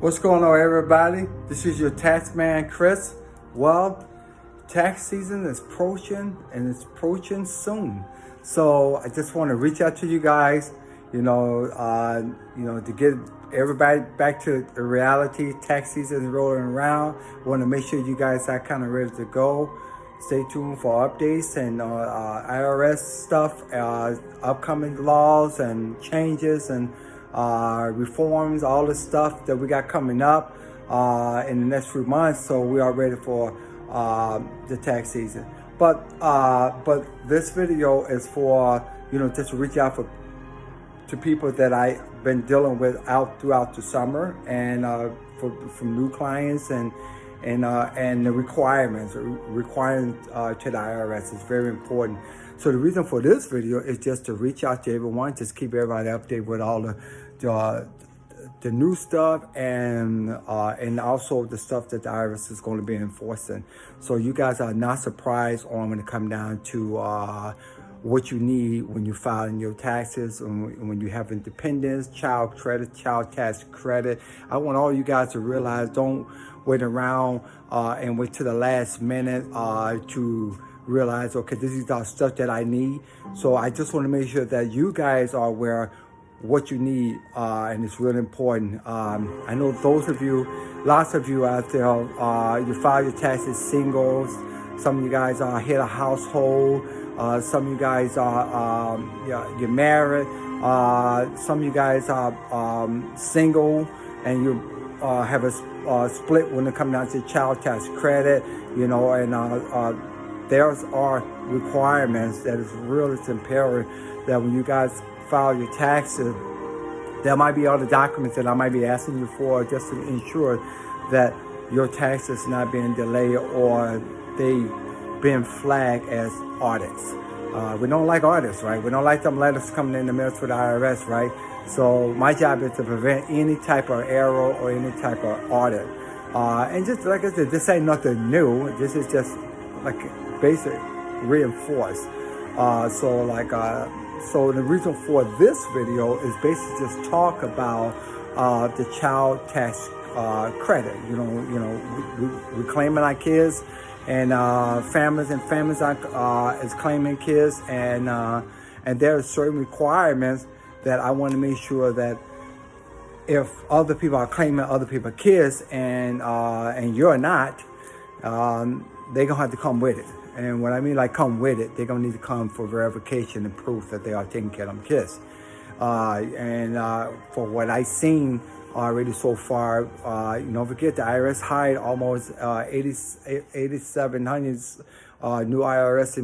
What's going on, everybody? This is your tax man, Chris. Well, tax season is approaching, and it's approaching soon. So I just want to reach out to you guys, to get everybody back to the reality. Tax season is rolling around. Want to make sure you guys are kind of ready to go. Stay tuned for updates and IRS stuff, upcoming laws and changes and reforms, all the stuff that we got coming up in the next few months. So we are ready for the tax season. But this video is for just to reach out to people that I've been dealing with throughout the summer, and from new clients and the requirements requiring to the IRS is very important. So the reason for this video is just to reach out to everyone, just keep everybody updated with all the new stuff and also the stuff that the IRS is going to be enforcing. So you guys are not surprised on when it comes down to what you need when you're filing your taxes, and when you have independence, child credit, child tax credit. I want all you guys to realize, don't wait around and wait to the last minute to realize, okay, this is the stuff that I need. So I just want to make sure that you guys are aware what you need, and it's really important. I know lots of you out there, you file your taxes singles. Some of you guys are head of household. Some of you guys are you're married. Some of you guys are single, and you have a split when it comes down to child tax credit. And there's are requirements that is really imperative that when you guys file your taxes, there might be other documents that I might be asking you for, just to ensure that your taxes not being delayed or they being flagged as audits. We don't like audits, right? We don't like them letters coming in the mail to the IRS, right? So my job is to prevent any type of error or any type of audit. And just like I said, this ain't nothing new. This is just like basic reinforced. So the reason for this video is basically just talk about the child tax credit. We claiming our kids, and families are is claiming kids, and there are certain requirements that I want to make sure that if other people are claiming other people's kids and you're not, they're gonna have to come with it. And what I mean, like, come with it, they're gonna need to come for verification and proof that they are taking care of them kids. For what I've seen already so far, don't forget the IRS hired almost 8,700 new IRS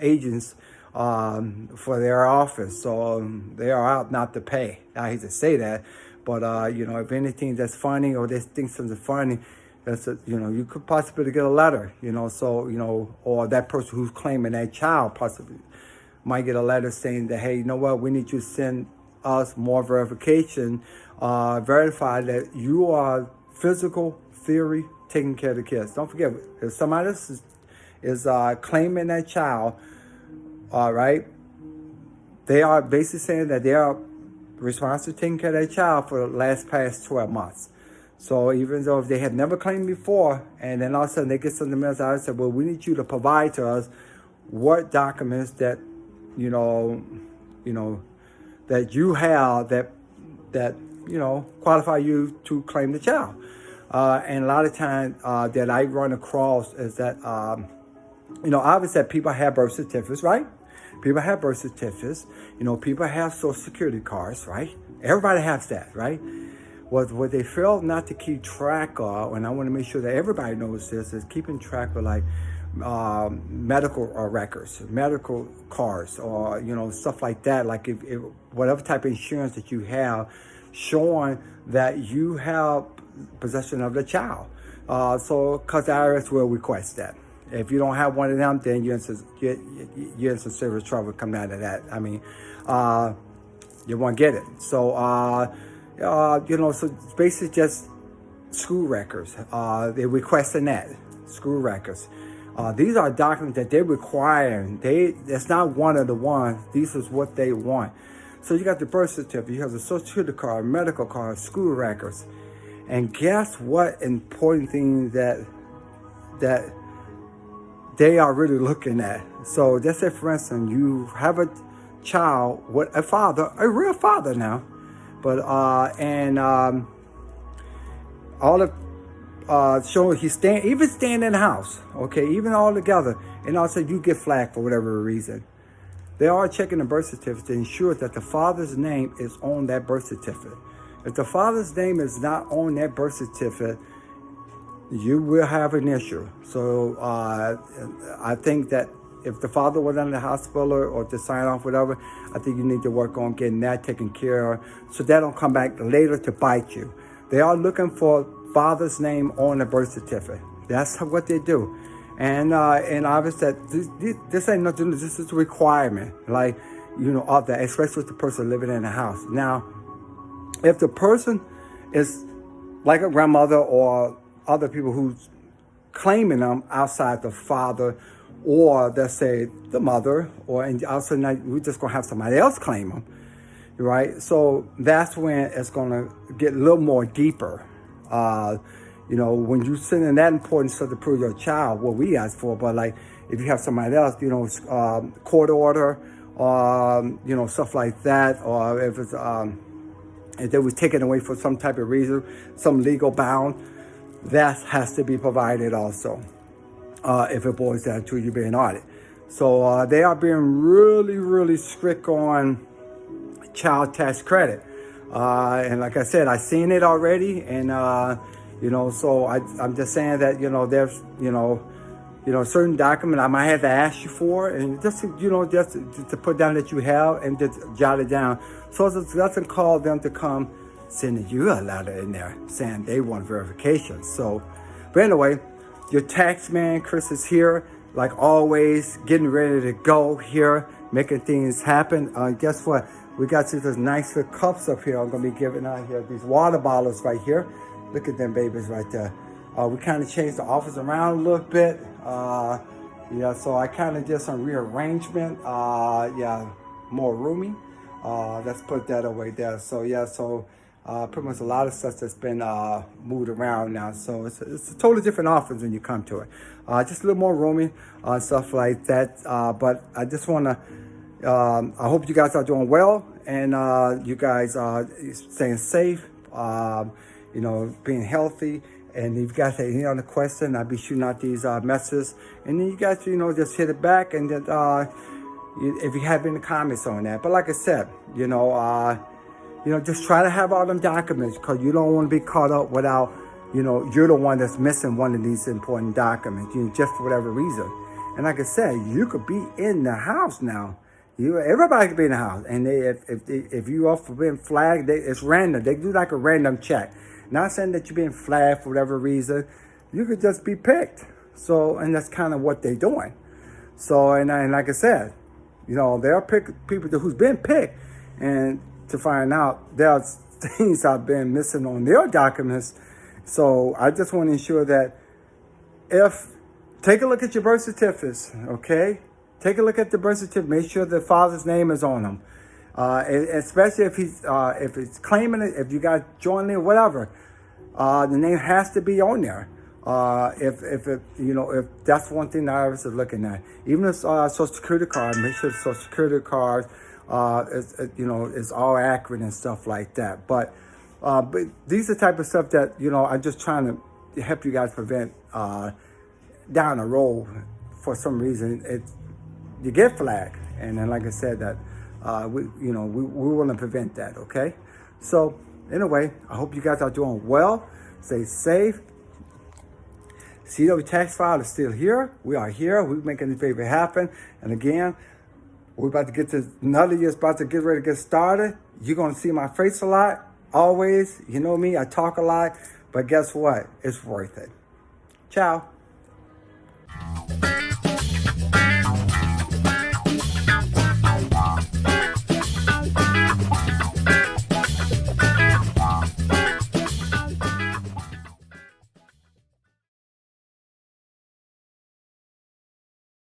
agents for their office. So they are out not to pay. I hate to say that, but if anything that's funny or they think something funny, you could possibly get a letter, or that person who's claiming that child possibly might get a letter saying that, hey, you know what, we need you to send us more verification, verify that you are physical theory taking care of the kids. Don't forget, if somebody else is claiming that child, all right, they are basically saying that they are responsible for taking care of that child for the past 12 months. So even though if they have never claimed before, and then all of a sudden they get something else out and say, well, we need you to provide to us what documents that, that you have that qualify you to claim the child. And a lot of times that I run across is that, obviously that people have birth certificates, right? People have birth certificates. People have social security cards, right? Everybody has that, right? What they fail not to keep track of, and I want to make sure that everybody knows this, is keeping track of like medical records, medical cards, or stuff like that. Like if whatever type of insurance that you have, showing that you have possession of the child. Because the IRS will request that. If you don't have one of them, then you're in some serious trouble coming out of that. I mean, you won't get it. So. So it's basically just school records. They're requesting that, school records. These are documents that they're requiring. That's not one of the ones. These is what they want. So you got the birth certificate, you have the social security card, medical card, school records. And guess what important thing that they are really looking at. So just say, for instance, you have a child with a father, a real father now, but all of showing he's staying in the house, okay, even all together, and also you get flagged for whatever reason. They are checking the birth certificate to ensure that the father's name is on that birth certificate. If the father's name is not on that birth certificate, you will have an issue. So I think that if the father was in the hospital or to sign off, whatever, I think you need to work on getting that taken care of so that don't come back later to bite you. They are looking for father's name on the birth certificate. That's what they do. And obviously this ain't nothing, this is a requirement, like, of that, especially with the person living in the house. Now, if the person is like a grandmother or other people who's claiming them outside the father, or let's say the mother, or and also now we're just gonna have somebody else claim them, right? So that's when it's gonna get a little more deeper. When you send in that important stuff to prove your child, what we ask for, but like if you have somebody else, court order, stuff like that, or if it's if they was taken away for some type of reason, some legal bound, that has to be provided also. If it boils down to you being audited. So they are being really, really strict on child tax credit. And like I said, I've seen it already. And, so I'm just saying that, there's, certain document I might have to ask you for. And just to put down that you have and just jot it down. So it doesn't call them to come sending you a letter in there saying they want verification. So, but anyway, your tax man, Chris, is here, like always, getting ready to go here, making things happen. Guess what? We got you these nice little cups up here. I'm going to be giving out here these water bottles right here. Look at them babies right there. We kind of changed the office around a little bit. So I kind of did some rearrangement. More roomy. Let's put that away there. So, pretty much a lot of stuff that's been moved around now. So it's a totally different office when you come to it. Just a little more roomy, stuff like that. But I just want to, I hope you guys are doing well, and you guys are staying safe, being healthy. And if you guys have any other question, I'll be shooting out these messages. And then you guys, just hit it back, and then if you have any comments on that. But like I said, just try to have all them documents, because you don't want to be caught up without, you're the one that's missing one of these important documents, just for whatever reason. And like I said, you could be in the house now. Everybody could be in the house. And if you are for being flagged, it's random. They do like a random check. Not saying that you're being flagged for whatever reason. You could just be picked. So, and that's kind of what they're doing. So, and like I said, there are people who's been picked, and to find out there's things I've been missing on their documents. So I just want to ensure that take a look at your birth certificates, okay? Take a look at the birth certificate. Make sure the father's name is on them. Especially if he's claiming it, if you got joint name, whatever, the name has to be on there. If that's one thing the IRS is looking at. Even if Social Security card, make sure the Social Security card is all accurate and stuff like that. But these are the type of stuff that, I'm just trying to help you guys prevent down the road. For some reason, you get flagged. And then, like I said, that we want to prevent that, okay? So, anyway, I hope you guys are doing well. Stay safe. CW Tax File is still here. We are here. We're making this baby happen. And again, we're about to get to another year's about to get ready to get started. You're going to see my face a lot. Always. You know me. I talk a lot. But guess what? It's worth it. Ciao.